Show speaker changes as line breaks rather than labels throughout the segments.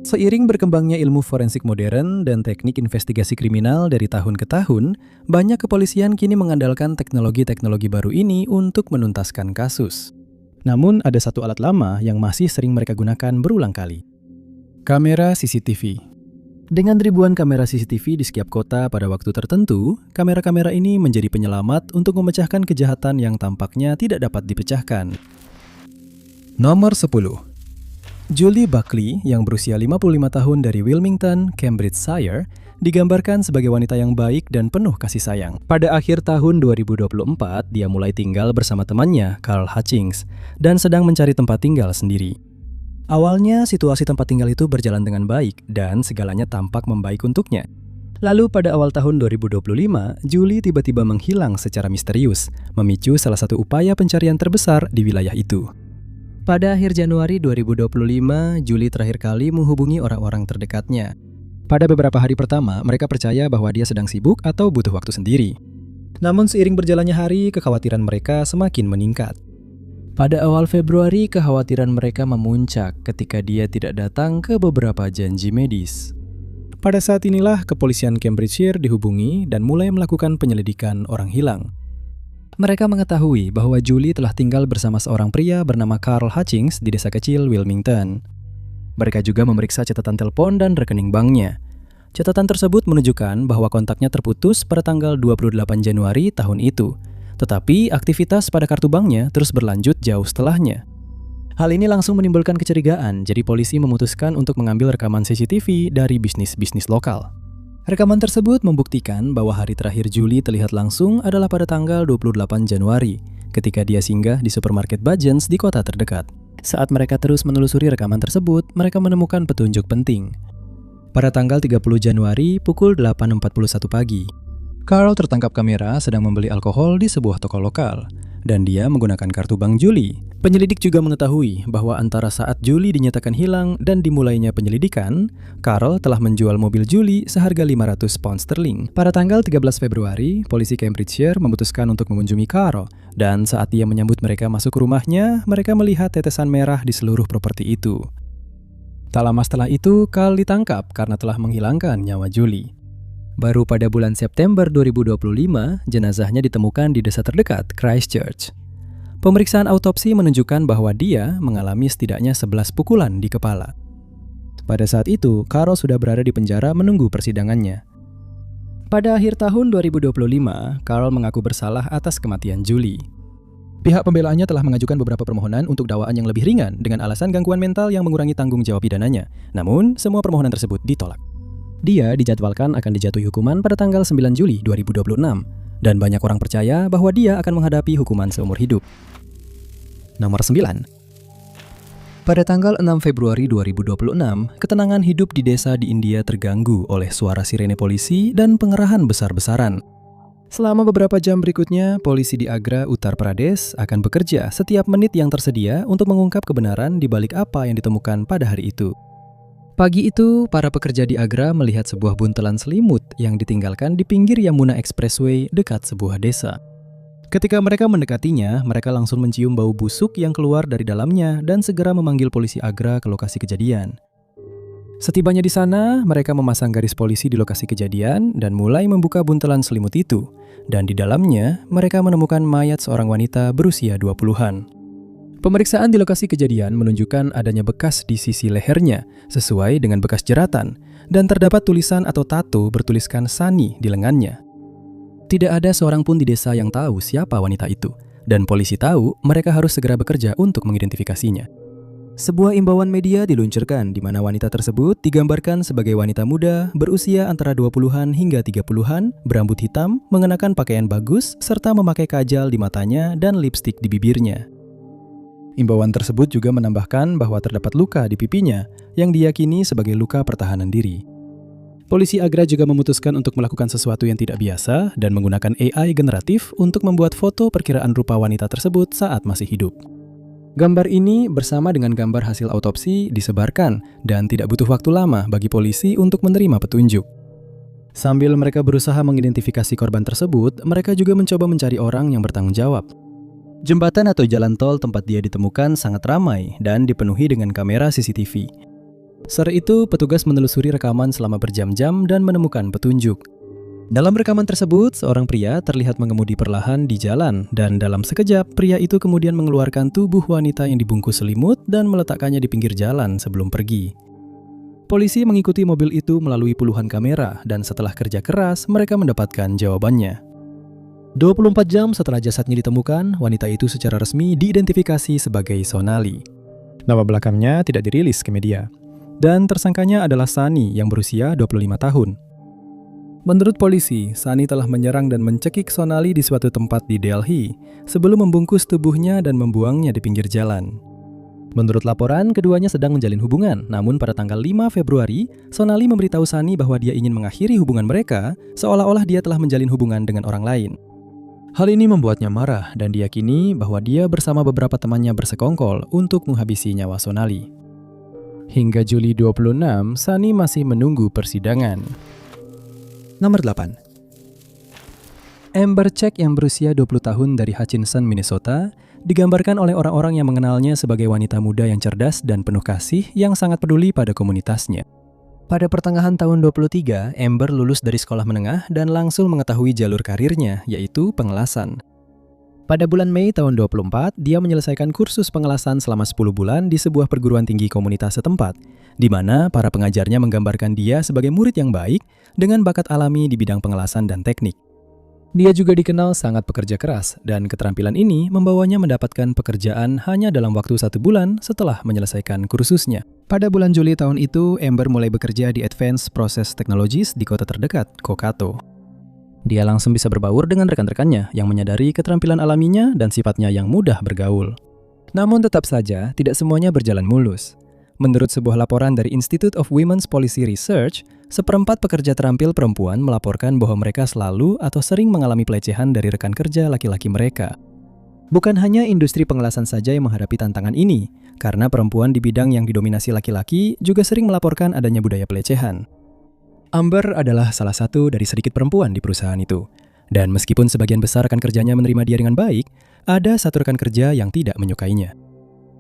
Seiring berkembangnya ilmu forensik modern dan teknik investigasi kriminal dari tahun ke tahun, banyak kepolisian kini mengandalkan teknologi-teknologi baru ini untuk menuntaskan kasus. Namun ada satu alat lama yang masih sering mereka gunakan berulang kali. Kamera CCTV. Dengan ribuan kamera CCTV di setiap kota pada waktu tertentu, kamera-kamera ini menjadi penyelamat untuk memecahkan kejahatan yang tampaknya tidak dapat dipecahkan. Nomor 10. Julie Buckley yang berusia 55 tahun dari Wilmington, Cambridgeshire, digambarkan sebagai wanita yang baik dan penuh kasih sayang. Pada akhir tahun 2024, dia mulai tinggal bersama temannya, Carl Hutchings, dan sedang mencari tempat tinggal sendiri. Awalnya, situasi tempat tinggal itu berjalan dengan baik dan segalanya tampak membaik untuknya. Lalu pada awal tahun 2025, Julie tiba-tiba menghilang secara misterius, memicu salah satu upaya pencarian terbesar di wilayah itu. Pada akhir Januari 2025, Julie terakhir kali menghubungi orang-orang terdekatnya. Pada beberapa hari pertama, mereka percaya bahwa dia sedang sibuk atau butuh waktu sendiri. Namun seiring berjalannya hari, kekhawatiran mereka semakin meningkat. Pada awal Februari, kekhawatiran mereka memuncak ketika dia tidak datang ke beberapa janji medis. Pada saat inilah kepolisian Cambridgeshire dihubungi dan mulai melakukan penyelidikan orang hilang. Mereka mengetahui bahwa Julie telah tinggal bersama seorang pria bernama Carl Hutchings di desa kecil Wilmington. Mereka juga memeriksa catatan telepon dan rekening banknya. Catatan tersebut menunjukkan bahwa kontaknya terputus pada tanggal 28 Januari tahun itu, tetapi aktivitas pada kartu banknya terus berlanjut jauh setelahnya. Hal ini langsung menimbulkan kecurigaan, jadi polisi memutuskan untuk mengambil rekaman CCTV dari bisnis-bisnis lokal. Rekaman tersebut membuktikan bahwa hari terakhir Julie terlihat langsung adalah pada tanggal 28 Januari, ketika dia singgah di supermarket Budgens di kota terdekat. Saat mereka terus menelusuri rekaman tersebut, mereka menemukan petunjuk penting. Pada tanggal 30 Januari, pukul 8.41 pagi, Carl tertangkap kamera sedang membeli alkohol di sebuah toko lokal, dan dia menggunakan kartu bank Julie. Penyelidik juga mengetahui bahwa antara saat Julie dinyatakan hilang dan dimulainya penyelidikan, Carl telah menjual mobil Julie seharga 500 pound sterling. Pada tanggal 13 Februari, polisi Cambridgeshire memutuskan untuk mengunjungi Carl, dan saat dia menyambut mereka masuk ke rumahnya, mereka melihat tetesan merah di seluruh properti itu. Tak lama setelah itu, Carl ditangkap karena telah menghilangkan nyawa Julie. Baru pada bulan September 2025, jenazahnya ditemukan di desa terdekat, Christchurch. Pemeriksaan autopsi menunjukkan bahwa dia mengalami setidaknya 11 pukulan di kepala. Pada saat itu, Carl sudah berada di penjara menunggu persidangannya. Pada akhir tahun 2025, Carl mengaku bersalah atas kematian Julie. Pihak pembelaannya telah mengajukan beberapa permohonan untuk dakwaan yang lebih ringan dengan alasan gangguan mental yang mengurangi tanggung jawab pidananya. Namun, semua permohonan tersebut ditolak. Dia dijadwalkan akan dijatuhi hukuman pada tanggal 9 Juli 2026, dan banyak orang percaya bahwa dia akan menghadapi hukuman seumur hidup. Nomor 9. Pada tanggal 6 Februari 2026, ketenangan hidup di desa di India terganggu oleh suara sirene polisi dan pengerahan besar-besaran. Selama beberapa jam berikutnya, polisi di Agra, Uttar Pradesh akan bekerja setiap menit yang tersedia untuk mengungkap kebenaran di balik apa yang ditemukan pada hari itu. Pagi itu, para pekerja di Agra melihat sebuah buntelan selimut yang ditinggalkan di pinggir Yamuna Expressway dekat sebuah desa. Ketika mereka mendekatinya, mereka langsung mencium bau busuk yang keluar dari dalamnya dan segera memanggil polisi Agra ke lokasi kejadian. Setibanya di sana, mereka memasang garis polisi di lokasi kejadian dan mulai membuka buntelan selimut itu. Dan di dalamnya, mereka menemukan mayat seorang wanita berusia 20-an. Pemeriksaan di lokasi kejadian menunjukkan adanya bekas di sisi lehernya sesuai dengan bekas jeratan, dan terdapat tulisan atau tato bertuliskan Sani di lengannya. Tidak ada seorang pun di desa yang tahu siapa wanita itu, dan polisi tahu mereka harus segera bekerja untuk mengidentifikasinya. Sebuah imbauan media diluncurkan di mana wanita tersebut digambarkan sebagai wanita muda berusia antara 20-an hingga 30-an, berambut hitam, mengenakan pakaian bagus, serta memakai kajal di matanya dan lipstik di bibirnya. Imbauan tersebut juga menambahkan bahwa terdapat luka di pipinya yang diyakini sebagai luka pertahanan diri. Polisi Agra juga memutuskan untuk melakukan sesuatu yang tidak biasa dan menggunakan AI generatif untuk membuat foto perkiraan rupa wanita tersebut saat masih hidup. Gambar ini bersama dengan gambar hasil autopsi disebarkan dan tidak butuh waktu lama bagi polisi untuk menerima petunjuk. Sambil mereka berusaha mengidentifikasi korban tersebut, mereka juga mencoba mencari orang yang bertanggung jawab. Jembatan atau jalan tol tempat dia ditemukan sangat ramai dan dipenuhi dengan kamera CCTV. Sore itu, petugas menelusuri rekaman selama berjam-jam dan menemukan petunjuk. Dalam rekaman tersebut, seorang pria terlihat mengemudi perlahan di jalan, dan dalam sekejap, pria itu kemudian mengeluarkan tubuh wanita yang dibungkus selimut dan meletakkannya di pinggir jalan sebelum pergi. Polisi mengikuti mobil itu melalui puluhan kamera, dan setelah kerja keras, mereka mendapatkan jawabannya. 24 jam setelah jasadnya ditemukan, wanita itu secara resmi diidentifikasi sebagai Sonali. Nama belakangnya tidak dirilis ke media. Dan tersangkanya adalah Sani yang berusia 25 tahun. Menurut polisi, Sani telah menyerang dan mencekik Sonali di suatu tempat di Delhi sebelum membungkus tubuhnya dan membuangnya di pinggir jalan. Menurut laporan, keduanya sedang menjalin hubungan, namun pada tanggal 5 Februari, Sonali memberitahu Sani bahwa dia ingin mengakhiri hubungan mereka seolah-olah dia telah menjalin hubungan dengan orang lain. Hal ini membuatnya marah dan diyakini bahwa dia bersama beberapa temannya bersekongkol untuk menghabisi nyawa Sonali. Hingga Juli 26, Sani masih menunggu persidangan. Nomor 8. Amber Check yang berusia 20 tahun dari Hutchinson, Minnesota, digambarkan oleh orang-orang yang mengenalnya sebagai wanita muda yang cerdas dan penuh kasih yang sangat peduli pada komunitasnya. Pada pertengahan tahun 23, Amber lulus dari sekolah menengah dan langsung mengetahui jalur karirnya, yaitu pengelasan. Pada bulan Mei tahun 24, dia menyelesaikan kursus pengelasan selama 10 bulan di sebuah perguruan tinggi komunitas setempat, di mana para pengajarnya menggambarkan dia sebagai murid yang baik dengan bakat alami di bidang pengelasan dan teknik. Dia juga dikenal sangat pekerja keras, dan keterampilan ini membawanya mendapatkan pekerjaan hanya dalam waktu 1 bulan setelah menyelesaikan kursusnya. Pada bulan Juli tahun itu, Amber mulai bekerja di Advanced Process Technologies di kota terdekat, Kokato. Dia langsung bisa berbaur dengan rekan-rekannya yang menyadari keterampilan alaminya dan sifatnya yang mudah bergaul. Namun tetap saja, tidak semuanya berjalan mulus. Menurut sebuah laporan dari Institute of Women's Policy Research, 1/4 pekerja terampil perempuan melaporkan bahwa mereka selalu atau sering mengalami pelecehan dari rekan kerja laki-laki mereka. Bukan hanya industri pengelasan saja yang menghadapi tantangan ini, karena perempuan di bidang yang didominasi laki-laki juga sering melaporkan adanya budaya pelecehan. Amber adalah salah satu dari sedikit perempuan di perusahaan itu. Dan meskipun sebagian besar rekan kerjanya menerima dia dengan baik, ada satu rekan kerja yang tidak menyukainya.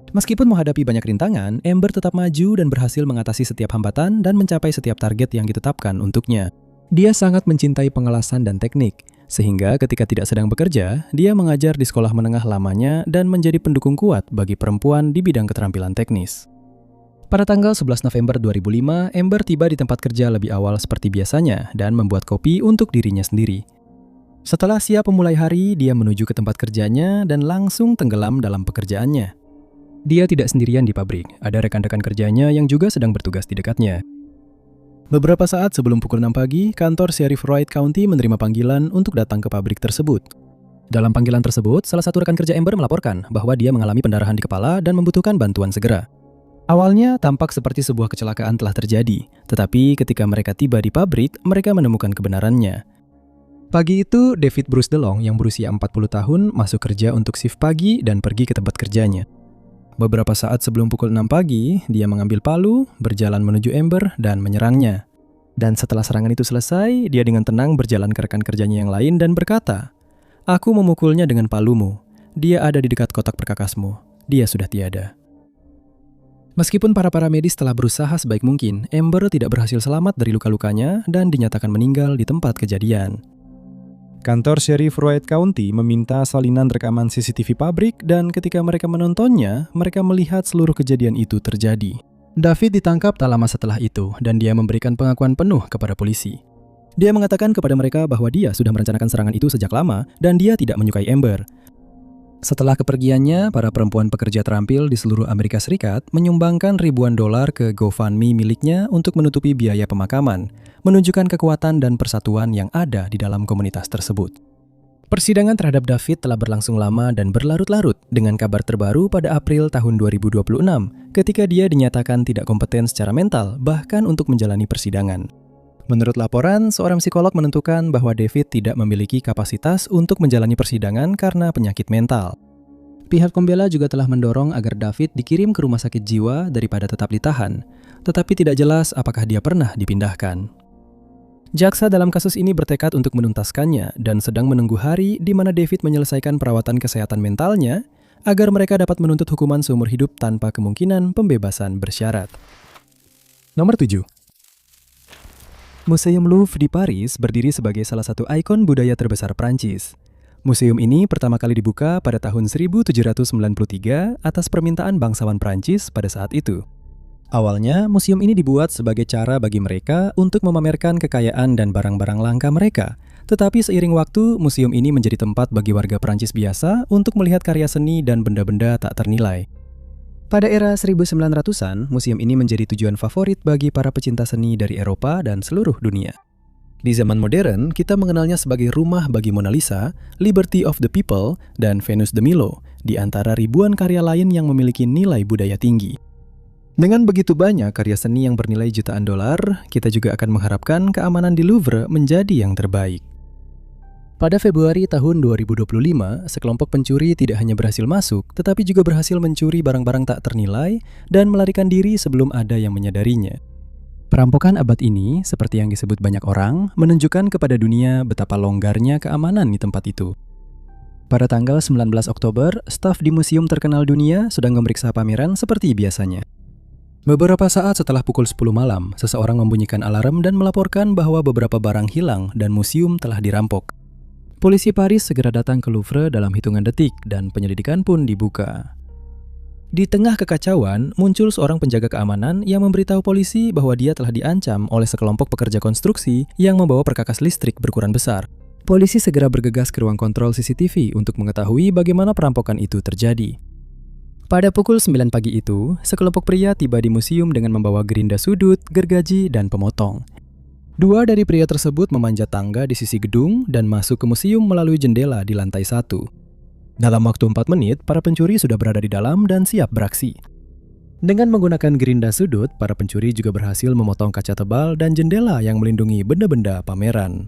Meskipun menghadapi banyak rintangan, Amber tetap maju dan berhasil mengatasi setiap hambatan dan mencapai setiap target yang ditetapkan untuknya. Dia sangat mencintai pengelasan dan teknik, sehingga ketika tidak sedang bekerja, dia mengajar di sekolah menengah lamanya dan menjadi pendukung kuat bagi perempuan di bidang keterampilan teknis. Pada tanggal 11 November 2005, Amber tiba di tempat kerja lebih awal seperti biasanya dan membuat kopi untuk dirinya sendiri. Setelah siap memulai hari, dia menuju ke tempat kerjanya dan langsung tenggelam dalam pekerjaannya. Dia tidak sendirian di pabrik, ada rekan-rekan kerjanya yang juga sedang bertugas di dekatnya. Beberapa saat sebelum pukul 6 pagi, kantor Sheriff Wright County menerima panggilan untuk datang ke pabrik tersebut. Dalam panggilan tersebut, salah satu rekan kerja Amber melaporkan bahwa dia mengalami pendarahan di kepala dan membutuhkan bantuan segera. Awalnya tampak seperti sebuah kecelakaan telah terjadi, tetapi ketika mereka tiba di pabrik, mereka menemukan kebenarannya. Pagi itu, David Bruce DeLong yang berusia 40 tahun masuk kerja untuk shift pagi dan pergi ke tempat kerjanya. Beberapa saat sebelum pukul 6 pagi, dia mengambil palu, berjalan menuju Amber, dan menyerangnya. Dan setelah serangan itu selesai, dia dengan tenang berjalan ke rekan kerjanya yang lain dan berkata, "Aku memukulnya dengan palumu. Dia ada di dekat kotak perkakasmu. Dia sudah tiada." Meskipun para medis telah berusaha sebaik mungkin, Amber tidak berhasil selamat dari luka-lukanya dan dinyatakan meninggal di tempat kejadian. Kantor Sheriff Wright County meminta salinan rekaman CCTV pabrik dan ketika mereka menontonnya, mereka melihat seluruh kejadian itu terjadi. David ditangkap tak lama setelah itu dan dia memberikan pengakuan penuh kepada polisi. Dia mengatakan kepada mereka bahwa dia sudah merencanakan serangan itu sejak lama dan dia tidak menyukai Amber. Setelah kepergiannya, para perempuan pekerja terampil di seluruh Amerika Serikat menyumbangkan ribuan dolar ke GoFundMe miliknya untuk menutupi biaya pemakaman, menunjukkan kekuatan dan persatuan yang ada di dalam komunitas tersebut. Persidangan terhadap David telah berlangsung lama dan berlarut-larut dengan kabar terbaru pada April tahun 2026 ketika dia dinyatakan tidak kompeten secara mental bahkan untuk menjalani persidangan. Menurut laporan, seorang psikolog menentukan bahwa David tidak memiliki kapasitas untuk menjalani persidangan karena penyakit mental. Pihak pembela juga telah mendorong agar David dikirim ke rumah sakit jiwa daripada tetap ditahan, tetapi tidak jelas apakah dia pernah dipindahkan. Jaksa dalam kasus ini bertekad untuk menuntaskannya dan sedang menunggu hari di mana David menyelesaikan perawatan kesehatan mentalnya agar mereka dapat menuntut hukuman seumur hidup tanpa kemungkinan pembebasan bersyarat. Nomor 7. Museum Louvre di Paris berdiri sebagai salah satu ikon budaya terbesar Prancis. Museum ini pertama kali dibuka pada tahun 1793 atas permintaan bangsawan Prancis pada saat itu. Awalnya, museum ini dibuat sebagai cara bagi mereka untuk memamerkan kekayaan dan barang-barang langka mereka. Tetapi seiring waktu, museum ini menjadi tempat bagi warga Prancis biasa untuk melihat karya seni dan benda-benda tak ternilai. Pada era 1900-an, museum ini menjadi tujuan favorit bagi para pecinta seni dari Eropa dan seluruh dunia. Di zaman modern, kita mengenalnya sebagai rumah bagi Mona Lisa, Liberty of the People, dan Venus de Milo, di antara ribuan karya lain yang memiliki nilai budaya tinggi. Dengan begitu banyak karya seni yang bernilai jutaan dolar, kita juga akan mengharapkan keamanan di Louvre menjadi yang terbaik. Pada Februari tahun 2025, sekelompok pencuri tidak hanya berhasil masuk, tetapi juga berhasil mencuri barang-barang tak ternilai dan melarikan diri sebelum ada yang menyadarinya. Perampokan abad ini, seperti yang disebut banyak orang, menunjukkan kepada dunia betapa longgarnya keamanan di tempat itu. Pada tanggal 19 Oktober, staf di museum terkenal dunia sedang memeriksa pameran seperti biasanya. Beberapa saat setelah pukul 10 malam, seseorang membunyikan alarm dan melaporkan bahwa beberapa barang hilang dan museum telah dirampok. Polisi Paris segera datang ke Louvre dalam hitungan detik dan penyelidikan pun dibuka. Di tengah kekacauan, muncul seorang penjaga keamanan yang memberitahu polisi bahwa dia telah diancam oleh sekelompok pekerja konstruksi yang membawa perkakas listrik berukuran besar. Polisi segera bergegas ke ruang kontrol CCTV untuk mengetahui bagaimana perampokan itu terjadi. Pada pukul 9 pagi itu, sekelompok pria tiba di museum dengan membawa gerinda sudut, gergaji, dan pemotong. Dua dari pria tersebut memanjat tangga di sisi gedung dan masuk ke museum melalui jendela di lantai 1. Dalam waktu 4 menit, para pencuri sudah berada di dalam dan siap beraksi. Dengan menggunakan gerinda sudut, para pencuri juga berhasil memotong kaca tebal dan jendela yang melindungi benda-benda pameran.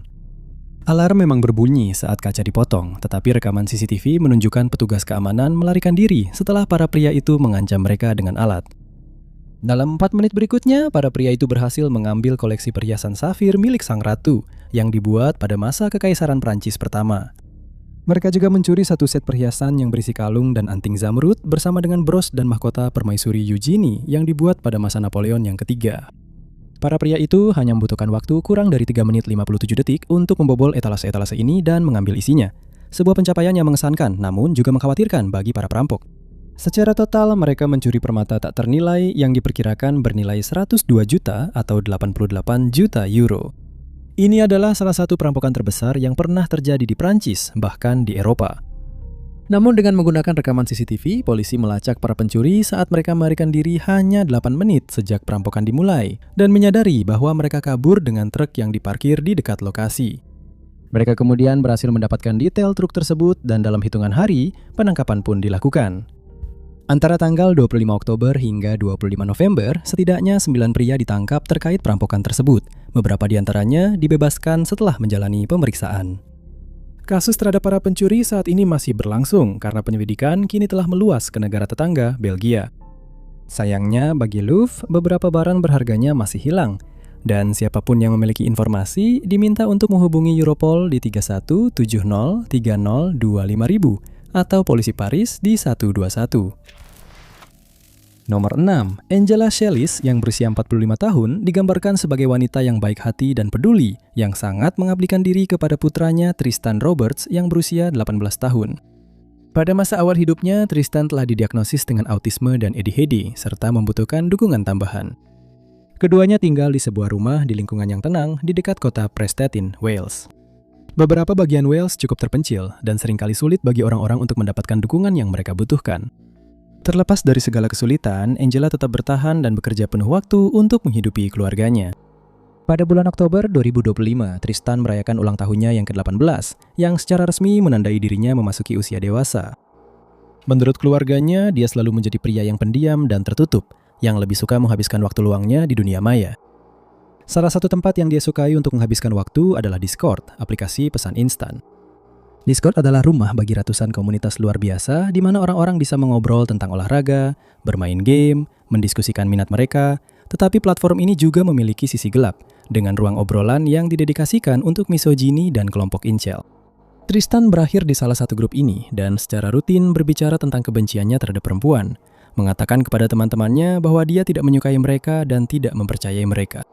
Alarm memang berbunyi saat kaca dipotong, tetapi rekaman CCTV menunjukkan petugas keamanan melarikan diri setelah para pria itu mengancam mereka dengan alat. Dalam 4 menit berikutnya, para pria itu berhasil mengambil koleksi perhiasan safir milik sang ratu yang dibuat pada masa Kekaisaran Prancis pertama. Mereka juga mencuri satu set perhiasan yang berisi kalung dan anting zamrud bersama dengan bros dan mahkota permaisuri Eugenie yang dibuat pada masa Napoleon yang ketiga. Para pria itu hanya membutuhkan waktu kurang dari 3 menit 57 detik untuk membobol etalase-etalase ini dan mengambil isinya. Sebuah pencapaian yang mengesankan namun juga mengkhawatirkan bagi para perampok. Secara total, mereka mencuri permata tak ternilai yang diperkirakan bernilai 102 juta atau 88 juta euro. Ini adalah salah satu perampokan terbesar yang pernah terjadi di Prancis, bahkan di Eropa. Namun dengan menggunakan rekaman CCTV, polisi melacak para pencuri saat mereka melarikan diri hanya 8 menit sejak perampokan dimulai dan menyadari bahwa mereka kabur dengan truk yang diparkir di dekat lokasi. Mereka kemudian berhasil mendapatkan detail truk tersebut dan dalam hitungan hari, penangkapan pun dilakukan. Antara tanggal 25 Oktober hingga 25 November, setidaknya 9 pria ditangkap terkait perampokan tersebut. Beberapa di antaranya dibebaskan setelah menjalani pemeriksaan. Kasus terhadap para pencuri saat ini masih berlangsung karena penyelidikan kini telah meluas ke negara tetangga, Belgia. Sayangnya bagi Louvre, beberapa barang berharganya masih hilang. Dan siapapun yang memiliki informasi diminta untuk menghubungi Europol di 31 70 30 25000 atau polisi Paris di 121. Nomor 6, Angela Shellis yang berusia 45 tahun digambarkan sebagai wanita yang baik hati dan peduli yang sangat mengabdikan diri kepada putranya Tristan Roberts yang berusia 18 tahun. Pada masa awal hidupnya, Tristan telah didiagnosis dengan autisme dan ADHD serta membutuhkan dukungan tambahan. Keduanya tinggal di sebuah rumah di lingkungan yang tenang di dekat kota Prestatyn, Wales. Beberapa bagian Wales cukup terpencil dan seringkali sulit bagi orang-orang untuk mendapatkan dukungan yang mereka butuhkan. Terlepas dari segala kesulitan, Angela tetap bertahan dan bekerja penuh waktu untuk menghidupi keluarganya. Pada bulan Oktober 2025, Tristan merayakan ulang tahunnya yang ke-18, yang secara resmi menandai dirinya memasuki usia dewasa. Menurut keluarganya, dia selalu menjadi pria yang pendiam dan tertutup, yang lebih suka menghabiskan waktu luangnya di dunia maya. Salah satu tempat yang dia sukai untuk menghabiskan waktu adalah Discord, aplikasi pesan instan. Discord adalah rumah bagi ratusan komunitas luar biasa di mana orang-orang bisa mengobrol tentang olahraga, bermain game, mendiskusikan minat mereka, tetapi platform ini juga memiliki sisi gelap, dengan ruang obrolan yang didedikasikan untuk misogini dan kelompok incel. Tristan berakhir di salah satu grup ini dan secara rutin berbicara tentang kebenciannya terhadap perempuan. mengatakan kepada teman-temannya bahwa dia tidak menyukai mereka dan tidak mempercayai mereka.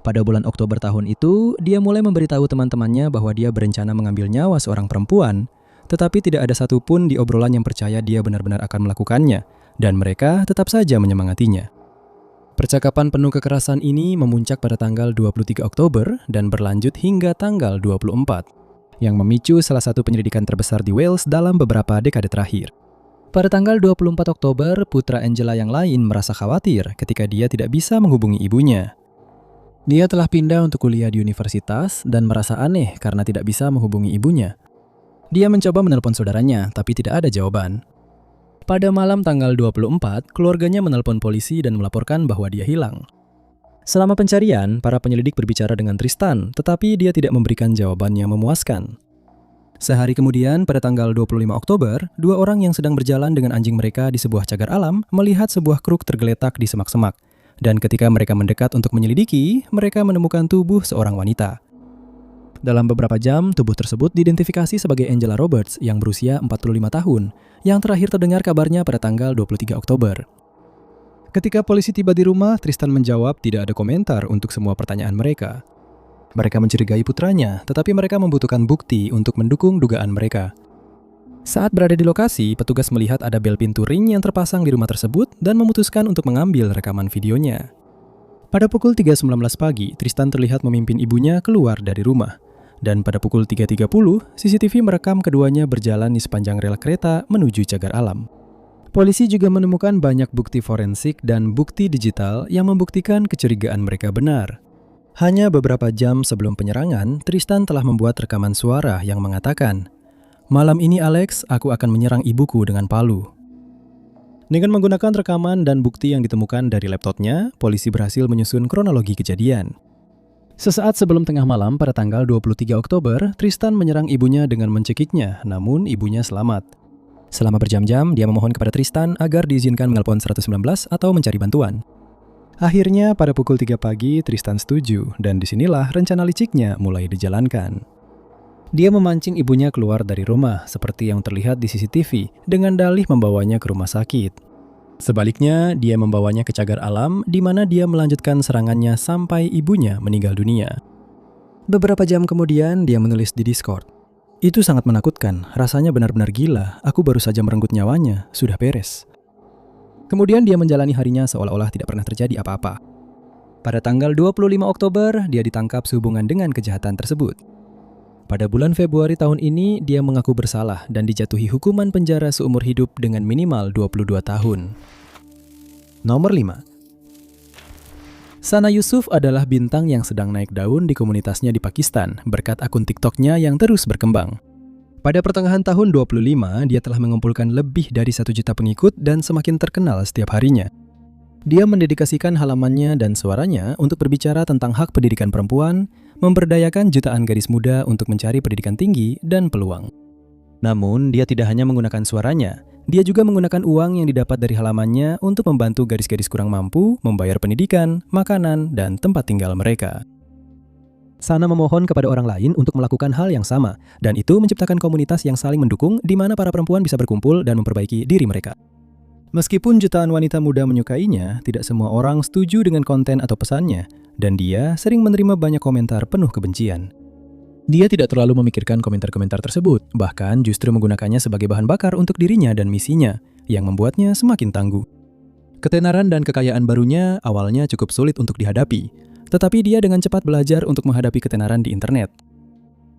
Pada bulan Oktober tahun itu, dia mulai memberitahu teman-temannya bahwa dia berencana mengambil nyawa seorang perempuan, tetapi tidak ada satupun di obrolan yang percaya dia benar-benar akan melakukannya, dan mereka tetap saja menyemangatinya. Percakapan penuh kekerasan ini memuncak pada tanggal 23 Oktober dan berlanjut hingga tanggal 24, yang memicu salah satu penyelidikan terbesar di Wales dalam beberapa dekade terakhir. Pada tanggal 24 Oktober, putra Angela yang lain merasa khawatir ketika dia tidak bisa menghubungi ibunya. Dia telah pindah untuk kuliah di universitas dan merasa aneh karena tidak bisa menghubungi ibunya. Dia mencoba menelpon saudaranya, tapi tidak ada jawaban. Pada malam tanggal 24, keluarganya menelpon polisi dan melaporkan bahwa dia hilang. Selama pencarian, para penyelidik berbicara dengan Tristan, tetapi dia tidak memberikan jawaban yang memuaskan. Sehari kemudian, pada tanggal 25 Oktober, dua orang yang sedang berjalan dengan anjing mereka di sebuah cagar alam melihat sebuah kruk tergeletak di semak-semak. Dan ketika mereka mendekat untuk menyelidiki, mereka menemukan tubuh seorang wanita. Dalam beberapa jam, tubuh tersebut diidentifikasi sebagai Angela Roberts yang berusia 45 tahun, yang terakhir terdengar kabarnya pada tanggal 23 Oktober. Ketika polisi tiba di rumah, Tristan menjawab tidak ada komentar untuk semua pertanyaan mereka. Mereka mencurigai putranya, tetapi mereka membutuhkan bukti untuk mendukung dugaan mereka. Saat berada di lokasi, petugas melihat ada bel pintu ring yang terpasang di rumah tersebut dan memutuskan untuk mengambil rekaman videonya. Pada pukul 3.19 pagi, Tristan terlihat memimpin ibunya keluar dari rumah. Dan pada pukul 3.30, CCTV merekam keduanya berjalan di sepanjang rel kereta menuju cagar alam. Polisi juga menemukan banyak bukti forensik dan bukti digital yang membuktikan kecurigaan mereka benar. Hanya beberapa jam sebelum penyerangan, Tristan telah membuat rekaman suara yang mengatakan, "Malam ini Alex, aku akan menyerang ibuku dengan palu." Dengan menggunakan rekaman dan bukti yang ditemukan dari laptopnya, polisi berhasil menyusun kronologi kejadian. Sesaat sebelum tengah malam pada tanggal 23 Oktober, Tristan menyerang ibunya dengan mencekiknya, namun ibunya selamat. Selama berjam-jam, dia memohon kepada Tristan agar diizinkan menelpon 119 atau mencari bantuan. Akhirnya, pada pukul 3 pagi, Tristan setuju, dan disinilah rencana liciknya mulai dijalankan. Dia memancing ibunya keluar dari rumah, seperti yang terlihat di CCTV, dengan dalih membawanya ke rumah sakit. Sebaliknya, dia membawanya ke cagar alam, di mana dia melanjutkan serangannya sampai ibunya meninggal dunia. Beberapa jam kemudian, dia menulis di Discord, "Itu sangat menakutkan, rasanya benar-benar gila, aku baru saja merenggut nyawanya, sudah beres." Kemudian dia menjalani harinya seolah-olah tidak pernah terjadi apa-apa. Pada tanggal 25 Oktober, dia ditangkap sehubungan dengan kejahatan tersebut. Pada bulan Februari tahun ini, dia mengaku bersalah dan dijatuhi hukuman penjara seumur hidup dengan minimal 22 tahun. Nomor 5. Sana Yusuf adalah bintang yang sedang naik daun di komunitasnya di Pakistan berkat akun TikTok-nya yang terus berkembang. Pada pertengahan tahun 25, dia telah mengumpulkan lebih dari 1 juta pengikut dan semakin terkenal setiap harinya. Dia mendedikasikan halamannya dan suaranya untuk berbicara tentang hak pendidikan perempuan, memberdayakan jutaan gadis muda untuk mencari pendidikan tinggi dan peluang. Namun, dia tidak hanya menggunakan suaranya, dia juga menggunakan uang yang didapat dari halamannya untuk membantu gadis-gadis kurang mampu membayar pendidikan, makanan, dan tempat tinggal mereka. Sana memohon kepada orang lain untuk melakukan hal yang sama, dan itu menciptakan komunitas yang saling mendukung di mana para perempuan bisa berkumpul dan memperbaiki diri mereka. Meskipun jutaan wanita muda menyukainya, tidak semua orang setuju dengan konten atau pesannya, dan dia sering menerima banyak komentar penuh kebencian. Dia tidak terlalu memikirkan komentar-komentar tersebut, bahkan justru menggunakannya sebagai bahan bakar untuk dirinya dan misinya, yang membuatnya semakin tangguh. Ketenaran dan kekayaan barunya awalnya cukup sulit untuk dihadapi, tetapi dia dengan cepat belajar untuk menghadapi ketenaran di internet.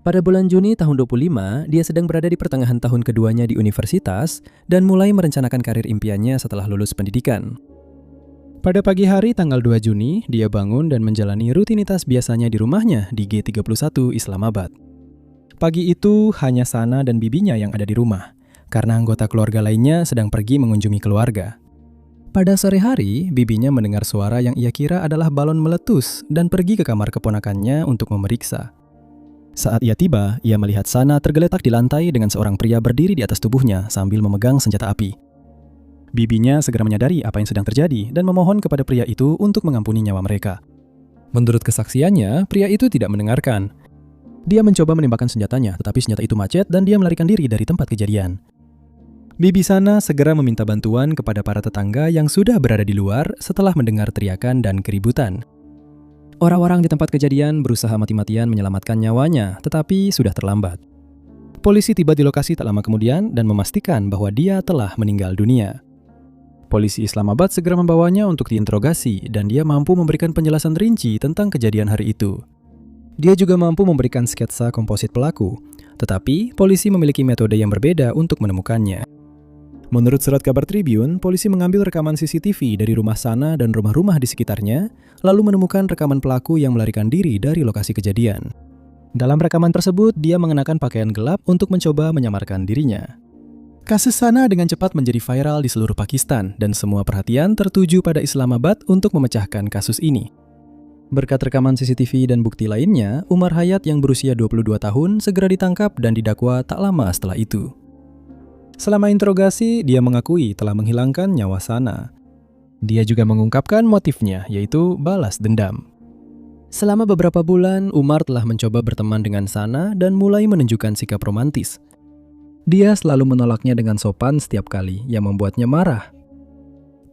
Pada bulan Juni tahun 25, dia sedang berada di pertengahan tahun keduanya di universitas dan mulai merencanakan karir impiannya setelah lulus pendidikan. Pada pagi hari tanggal 2 Juni, dia bangun dan menjalani rutinitas biasanya di rumahnya di G31 Islamabad. Pagi itu hanya Sana dan bibinya yang ada di rumah, karena anggota keluarga lainnya sedang pergi mengunjungi keluarga. Pada sore hari, bibinya mendengar suara yang ia kira adalah balon meletus dan pergi ke kamar keponakannya untuk memeriksa. Saat ia tiba, ia melihat Sana tergeletak di lantai dengan seorang pria berdiri di atas tubuhnya sambil memegang senjata api. Bibinya segera menyadari apa yang sedang terjadi dan memohon kepada pria itu untuk mengampuni nyawa mereka. Menurut kesaksiannya, pria itu tidak mendengarkan. Dia mencoba menembakkan senjatanya, tetapi senjata itu macet dan dia melarikan diri dari tempat kejadian. Bibi Sana segera meminta bantuan kepada para tetangga yang sudah berada di luar setelah mendengar teriakan dan keributan. Orang-orang di tempat kejadian berusaha mati-matian menyelamatkan nyawanya, tetapi sudah terlambat. Polisi tiba di lokasi tak lama kemudian dan memastikan bahwa dia telah meninggal dunia. Polisi Islamabad segera membawanya untuk diinterogasi dan dia mampu memberikan penjelasan rinci tentang kejadian hari itu. Dia juga mampu memberikan sketsa komposit pelaku, tetapi polisi memiliki metode yang berbeda untuk menemukannya. Menurut surat kabar Tribun, polisi mengambil rekaman CCTV dari rumah Sana dan rumah-rumah di sekitarnya, lalu menemukan rekaman pelaku yang melarikan diri dari lokasi kejadian. Dalam rekaman tersebut, dia mengenakan pakaian gelap untuk mencoba menyamarkan dirinya. Kasus Sana dengan cepat menjadi viral di seluruh Pakistan, dan semua perhatian tertuju pada Islamabad untuk memecahkan kasus ini. Berkat rekaman CCTV dan bukti lainnya, Umar Hayat yang berusia 22 tahun segera ditangkap dan didakwa tak lama setelah itu. Selama interogasi, dia mengakui telah menghilangkan nyawa Sana. Dia juga mengungkapkan motifnya, yaitu balas dendam. Selama beberapa bulan, Umar telah mencoba berteman dengan Sana dan mulai menunjukkan sikap romantis. Dia selalu menolaknya dengan sopan setiap kali, yang membuatnya marah.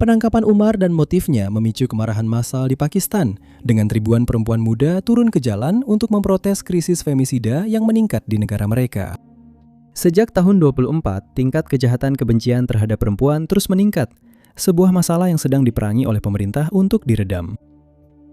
Penangkapan Umar dan motifnya memicu kemarahan massal di Pakistan, dengan ribuan perempuan muda turun ke jalan untuk memprotes krisis femisida yang meningkat di negara mereka. Sejak tahun 2024, tingkat kejahatan kebencian terhadap perempuan terus meningkat, sebuah masalah yang sedang diperangi oleh pemerintah untuk diredam.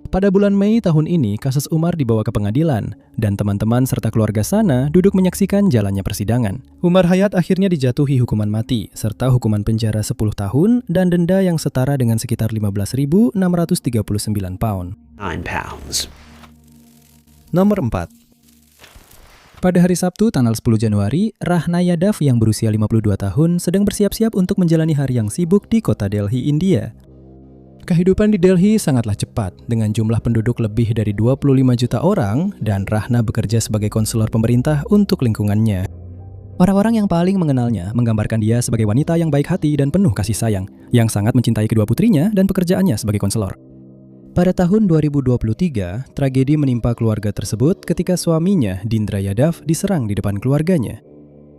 Pada bulan Mei tahun ini, kasus Umar dibawa ke pengadilan, dan teman-teman serta keluarga Sana duduk menyaksikan jalannya persidangan. Umar Hayat akhirnya dijatuhi hukuman mati, serta hukuman penjara 10 tahun dan denda yang setara dengan sekitar 15.639 pound. Nomor 4. Pada hari Sabtu, tanggal 10 Januari, Rahna Yadav yang berusia 52 tahun sedang bersiap-siap untuk menjalani hari yang sibuk di kota Delhi, India. Kehidupan di Delhi sangatlah cepat, dengan jumlah penduduk lebih dari 25 juta orang, dan Rahna bekerja sebagai konselor pemerintah untuk lingkungannya. Orang-orang yang paling mengenalnya menggambarkan dia sebagai wanita yang baik hati dan penuh kasih sayang, yang sangat mencintai kedua putrinya dan pekerjaannya sebagai konselor. Pada tahun 2023, tragedi menimpa keluarga tersebut ketika suaminya, Dindra Yadav, diserang di depan keluarganya.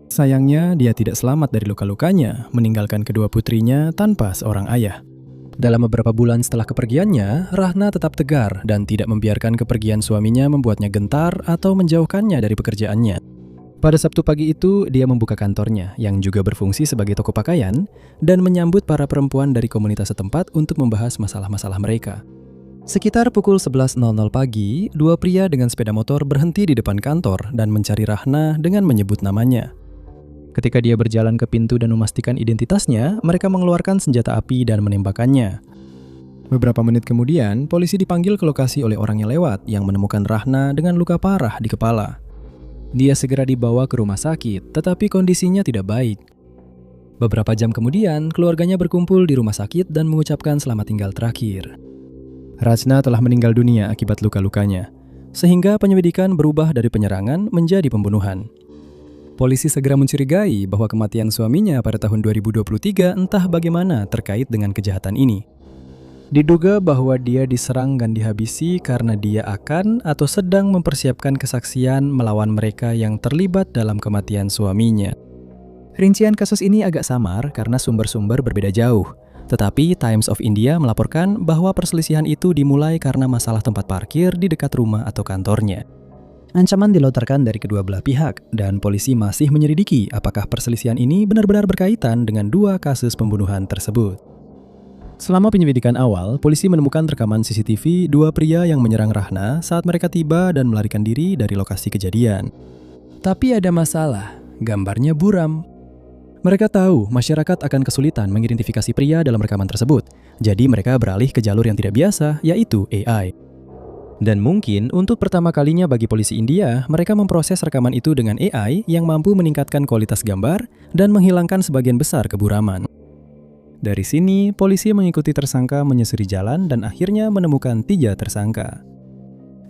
Sayangnya, dia tidak selamat dari luka-lukanya, meninggalkan kedua putrinya tanpa seorang ayah. Dalam beberapa bulan setelah kepergiannya, Rahna tetap tegar dan tidak membiarkan kepergian suaminya membuatnya gentar atau menjauhkannya dari pekerjaannya. Pada Sabtu pagi itu, dia membuka kantornya, yang juga berfungsi sebagai toko pakaian, dan menyambut para perempuan dari komunitas setempat untuk membahas masalah-masalah mereka. Sekitar pukul 11.00 pagi, dua pria dengan sepeda motor berhenti di depan kantor dan mencari Rahna dengan menyebut namanya. Ketika dia berjalan ke pintu dan memastikan identitasnya, mereka mengeluarkan senjata api dan menembakkannya. Beberapa menit kemudian, polisi dipanggil ke lokasi oleh orang yang lewat yang menemukan Rahna dengan luka parah di kepala. Dia segera dibawa ke rumah sakit, tetapi kondisinya tidak baik. Beberapa jam kemudian, keluarganya berkumpul di rumah sakit dan mengucapkan selamat tinggal terakhir. Rachna telah meninggal dunia akibat luka-lukanya, sehingga penyelidikan berubah dari penyerangan menjadi pembunuhan. Polisi segera mencurigai bahwa kematian suaminya pada tahun 2023 entah bagaimana terkait dengan kejahatan ini. Diduga bahwa dia diserang dan dihabisi karena dia akan atau sedang mempersiapkan kesaksian melawan mereka yang terlibat dalam kematian suaminya. Rincian kasus ini agak samar karena sumber-sumber berbeda jauh. Tetapi Times of India melaporkan bahwa perselisihan itu dimulai karena masalah tempat parkir di dekat rumah atau kantornya. Ancaman dilontarkan dari kedua belah pihak, dan polisi masih menyelidiki apakah perselisihan ini benar-benar berkaitan dengan dua kasus pembunuhan tersebut. Selama penyelidikan awal, polisi menemukan rekaman CCTV dua pria yang menyerang Rahna saat mereka tiba dan melarikan diri dari lokasi kejadian. Tapi ada masalah, gambarnya buram. Mereka tahu masyarakat akan kesulitan mengidentifikasi pria dalam rekaman tersebut, jadi mereka beralih ke jalur yang tidak biasa, yaitu AI. Dan mungkin untuk pertama kalinya bagi polisi India, mereka memproses rekaman itu dengan AI yang mampu meningkatkan kualitas gambar dan menghilangkan sebagian besar keburaman. Dari sini, polisi mengikuti tersangka menyusuri jalan dan akhirnya menemukan 3 tersangka.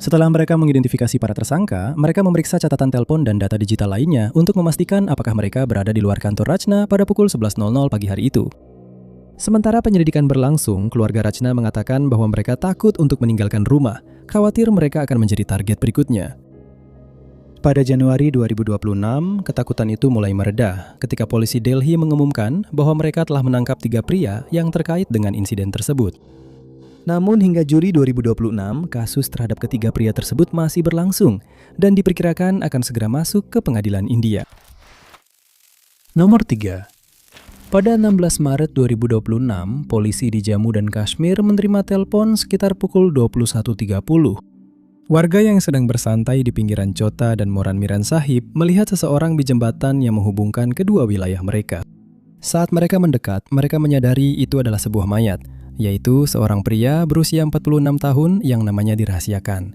Setelah mereka mengidentifikasi para tersangka, mereka memeriksa catatan telepon dan data digital lainnya untuk memastikan apakah mereka berada di luar kantor Rachna pada pukul 11.00 pagi hari itu. Sementara penyelidikan berlangsung, keluarga Rachna mengatakan bahwa mereka takut untuk meninggalkan rumah, khawatir mereka akan menjadi target berikutnya. Pada Januari 2026, ketakutan itu mulai mereda ketika polisi Delhi mengumumkan bahwa mereka telah menangkap 3 pria yang terkait dengan insiden tersebut. Namun hingga Juli 2026, kasus terhadap ketiga pria tersebut masih berlangsung dan diperkirakan akan segera masuk ke pengadilan India. Nomor 3. Pada 16 Maret 2026, polisi di Jammu dan Kashmir menerima telepon sekitar pukul 21.30. Warga yang sedang bersantai di pinggiran Chota dan Moran Miran Sahib melihat seseorang di jembatan yang menghubungkan kedua wilayah mereka. Saat mereka mendekat, mereka menyadari itu adalah sebuah mayat, yaitu seorang pria berusia 46 tahun yang namanya dirahasiakan.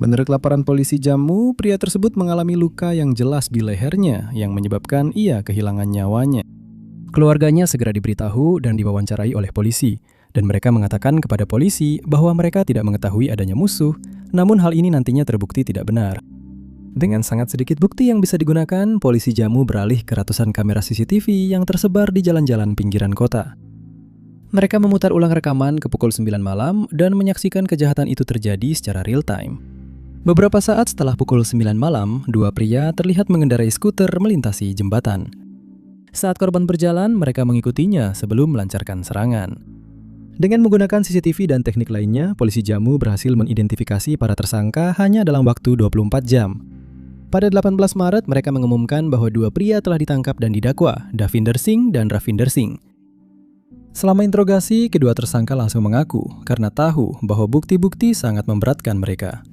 Menurut laporan polisi Jammu, pria tersebut mengalami luka yang jelas di lehernya yang menyebabkan ia kehilangan nyawanya. Keluarganya segera diberitahu dan diwawancarai oleh polisi, dan mereka mengatakan kepada polisi bahwa mereka tidak mengetahui adanya musuh, namun hal ini nantinya terbukti tidak benar. Dengan sangat sedikit bukti yang bisa digunakan, polisi Jammu beralih ke ratusan kamera CCTV yang tersebar di jalan-jalan pinggiran kota. Mereka memutar ulang rekaman ke pukul 9 malam dan menyaksikan kejahatan itu terjadi secara real time. Beberapa saat setelah pukul 9 malam, 2 pria terlihat mengendarai skuter melintasi jembatan. Saat korban berjalan, mereka mengikutinya sebelum melancarkan serangan. Dengan menggunakan CCTV dan teknik lainnya, polisi Jammu berhasil mengidentifikasi para tersangka hanya dalam waktu 24 jam. Pada 18 Maret, mereka mengumumkan bahwa 2 pria telah ditangkap dan didakwa, Davinder Singh dan Ravinder Singh. Selama interogasi, kedua tersangka langsung mengaku karena tahu bahwa bukti-bukti sangat memberatkan mereka.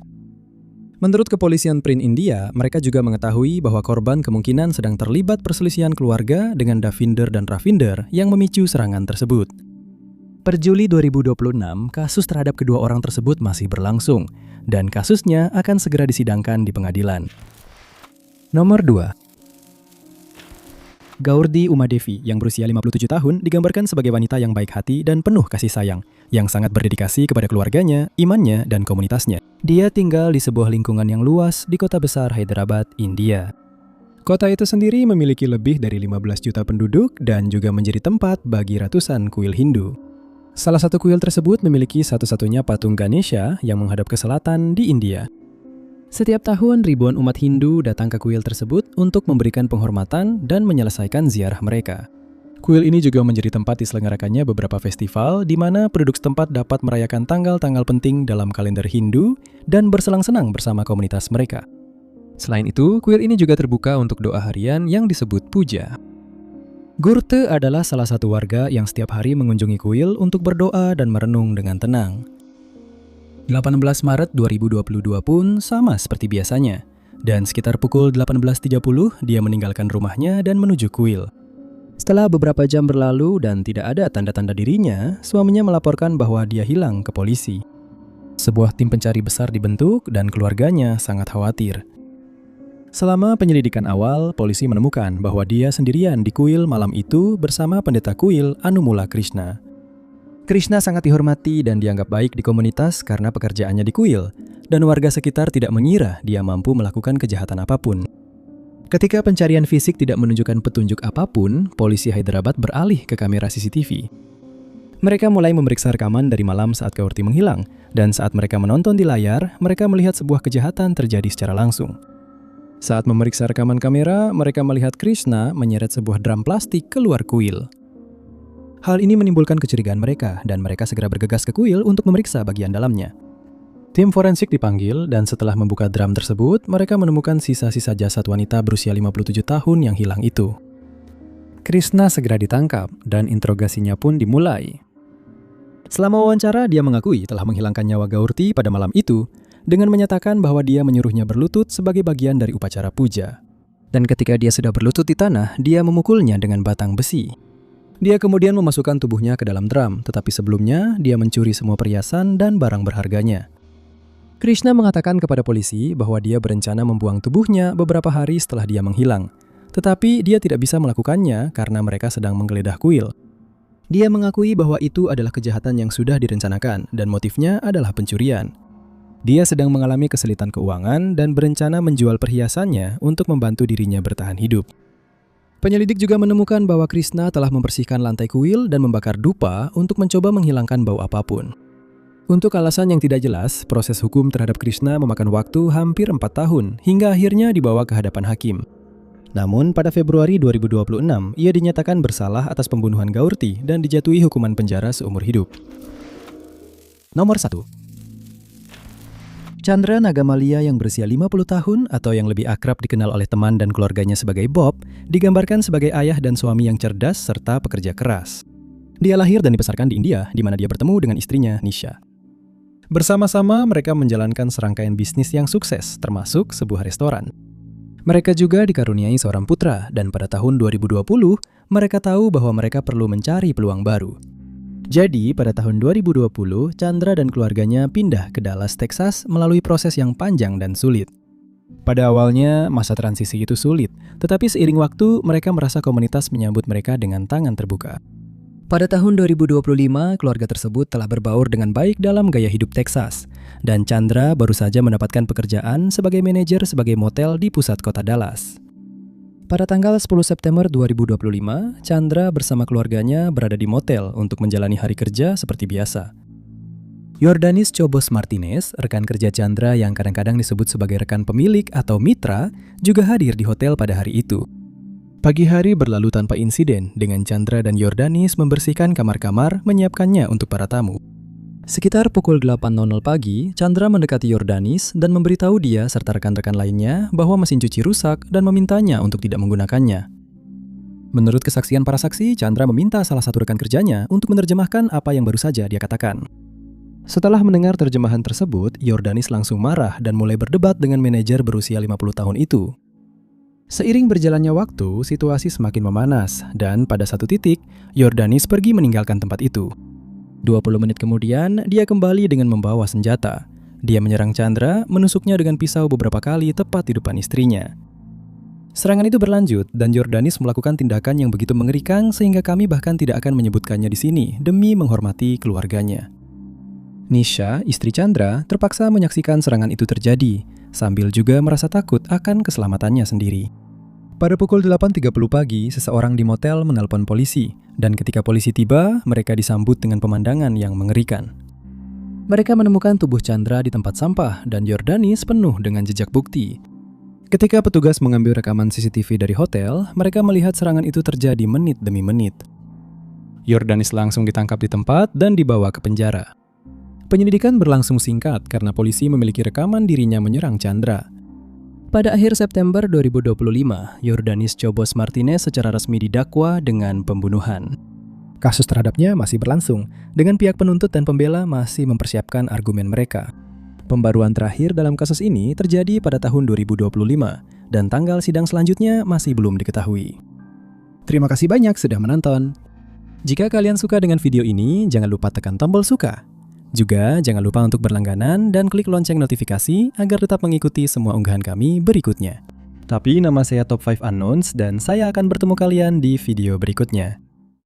Menurut kepolisian Print India, mereka juga mengetahui bahwa korban kemungkinan sedang terlibat perselisihan keluarga dengan Davinder dan Ravinder yang memicu serangan tersebut. Per Juli 2026, kasus terhadap kedua orang tersebut masih berlangsung, dan kasusnya akan segera disidangkan di pengadilan. Nomor 2. Gaurdi Umadevi yang berusia 57 tahun digambarkan sebagai wanita yang baik hati dan penuh kasih sayang, yang sangat berdedikasi kepada keluarganya, imannya, dan komunitasnya. Dia tinggal di sebuah lingkungan yang luas di kota besar Hyderabad, India. Kota itu sendiri memiliki lebih dari 15 juta penduduk dan juga menjadi tempat bagi ratusan kuil Hindu. Salah satu kuil tersebut memiliki satu-satunya patung Ganesha yang menghadap ke selatan di India. Setiap tahun ribuan umat Hindu datang ke kuil tersebut untuk memberikan penghormatan dan menyelesaikan ziarah mereka. Kuil ini juga menjadi tempat diselenggarakannya beberapa festival di mana penduduk setempat dapat merayakan tanggal-tanggal penting dalam kalender Hindu dan bersenang-senang bersama komunitas mereka. Selain itu, kuil ini juga terbuka untuk doa harian yang disebut puja. Gurte adalah salah satu warga yang setiap hari mengunjungi kuil untuk berdoa dan merenung dengan tenang. 18 Maret 2022 pun sama seperti biasanya, dan sekitar pukul 18.30 dia meninggalkan rumahnya dan menuju kuil. Setelah beberapa jam berlalu dan tidak ada tanda-tanda dirinya, suaminya melaporkan bahwa dia hilang ke polisi. Sebuah tim pencari besar dibentuk dan keluarganya sangat khawatir. Selama penyelidikan awal, polisi menemukan bahwa dia sendirian di kuil malam itu bersama pendeta kuil Anumula Krishna. Krishna sangat dihormati dan dianggap baik di komunitas karena pekerjaannya di kuil, dan warga sekitar tidak mengira dia mampu melakukan kejahatan apapun. Ketika pencarian fisik tidak menunjukkan petunjuk apapun, polisi Hyderabad beralih ke kamera CCTV. Mereka mulai memeriksa rekaman dari malam saat Gaurti menghilang, dan saat mereka menonton di layar, mereka melihat sebuah kejahatan terjadi secara langsung. Saat memeriksa rekaman kamera, mereka melihat Krishna menyeret sebuah drum plastik keluar kuil. Hal ini menimbulkan kecurigaan mereka, dan mereka segera bergegas ke kuil untuk memeriksa bagian dalamnya. Tim forensik dipanggil, dan setelah membuka drum tersebut, mereka menemukan sisa-sisa jasad wanita berusia 57 tahun yang hilang itu. Krishna segera ditangkap, dan interogasinya pun dimulai. Selama wawancara, dia mengakui telah menghilangkan nyawa Gaurti pada malam itu, dengan menyatakan bahwa dia menyuruhnya berlutut sebagai bagian dari upacara puja. Dan ketika dia sudah berlutut di tanah, dia memukulnya dengan batang besi. Dia kemudian memasukkan tubuhnya ke dalam drum, tetapi sebelumnya dia mencuri semua perhiasan dan barang berharganya. Krishna mengatakan kepada polisi bahwa dia berencana membuang tubuhnya beberapa hari setelah dia menghilang. Tetapi dia tidak bisa melakukannya karena mereka sedang menggeledah kuil. Dia mengakui bahwa itu adalah kejahatan yang sudah direncanakan dan motifnya adalah pencurian. Dia sedang mengalami kesulitan keuangan dan berencana menjual perhiasannya untuk membantu dirinya bertahan hidup. Penyelidik juga menemukan bahwa Krishna telah membersihkan lantai kuil dan membakar dupa untuk mencoba menghilangkan bau apapun. Untuk alasan yang tidak jelas, proses hukum terhadap Krishna memakan waktu hampir 4 tahun, hingga akhirnya dibawa ke hadapan hakim. Namun, pada Februari 2026, ia dinyatakan bersalah atas pembunuhan Gaurti dan dijatuhi hukuman penjara seumur hidup. Nomor 1. Chandra Nagamalia yang berusia 50 tahun atau yang lebih akrab dikenal oleh teman dan keluarganya sebagai Bob, digambarkan sebagai ayah dan suami yang cerdas serta pekerja keras. Dia lahir dan dibesarkan di India, di mana dia bertemu dengan istrinya, Nisha. Bersama-sama mereka menjalankan serangkaian bisnis yang sukses, termasuk sebuah restoran. Mereka juga dikaruniai seorang putra, dan pada tahun 2020, mereka tahu bahwa mereka perlu mencari peluang baru. Jadi, pada tahun 2020, Chandra dan keluarganya pindah ke Dallas, Texas melalui proses yang panjang dan sulit. Pada awalnya, masa transisi itu sulit, tetapi seiring waktu, mereka merasa komunitas menyambut mereka dengan tangan terbuka. Pada tahun 2025, keluarga tersebut telah berbaur dengan baik dalam gaya hidup Texas, dan Chandra baru saja mendapatkan pekerjaan sebagai manajer sebagai motel di pusat kota Dallas. Pada tanggal 10 September 2025, Chandra bersama keluarganya berada di motel untuk menjalani hari kerja seperti biasa. Yordanis Chobos Martinez, rekan kerja Chandra yang kadang-kadang disebut sebagai rekan pemilik atau mitra, juga hadir di hotel pada hari itu. Pagi hari berlalu tanpa insiden, dengan Chandra dan Yordanis membersihkan kamar-kamar, menyiapkannya untuk para tamu. Sekitar pukul 8.00 pagi, Chandra mendekati Yordanis dan memberitahu dia serta rekan-rekan lainnya bahwa mesin cuci rusak dan memintanya untuk tidak menggunakannya. Menurut kesaksian para saksi, Chandra meminta salah satu rekan kerjanya untuk menerjemahkan apa yang baru saja dia katakan. Setelah mendengar terjemahan tersebut, Yordanis langsung marah dan mulai berdebat dengan manajer berusia 50 tahun itu. Seiring berjalannya waktu, situasi semakin memanas, dan pada satu titik, Yordanis pergi meninggalkan tempat itu. 20 menit kemudian, dia kembali dengan membawa senjata. Dia menyerang Chandra, menusuknya dengan pisau beberapa kali tepat di depan istrinya. Serangan itu berlanjut, dan Yordanis melakukan tindakan yang begitu mengerikan sehingga kami bahkan tidak akan menyebutkannya di sini demi menghormati keluarganya. Nisha, istri Chandra, terpaksa menyaksikan serangan itu terjadi, sambil juga merasa takut akan keselamatannya sendiri. Pada pukul 8.30 pagi, seseorang di motel menelpon polisi, dan ketika polisi tiba, mereka disambut dengan pemandangan yang mengerikan. Mereka menemukan tubuh Chandra di tempat sampah, dan Yordanis penuh dengan jejak bukti. Ketika petugas mengambil rekaman CCTV dari hotel, mereka melihat serangan itu terjadi menit demi menit. Yordanis langsung ditangkap di tempat dan dibawa ke penjara. Penyelidikan berlangsung singkat karena polisi memiliki rekaman dirinya menyerang Chandra. Pada akhir September 2025, Yordanis Chobos Martinez secara resmi didakwa dengan pembunuhan. Kasus terhadapnya masih berlangsung, dengan pihak penuntut dan pembela masih mempersiapkan argumen mereka. Pembaruan terakhir dalam kasus ini terjadi pada tahun 2025, dan tanggal sidang selanjutnya masih belum diketahui. Terima kasih banyak sudah menonton. Jika kalian suka dengan video ini, jangan lupa tekan tombol suka. Juga jangan lupa untuk berlangganan dan klik lonceng notifikasi agar tetap mengikuti semua unggahan kami berikutnya. Tapi nama saya Top 5 Unknowns dan saya akan bertemu kalian di video berikutnya.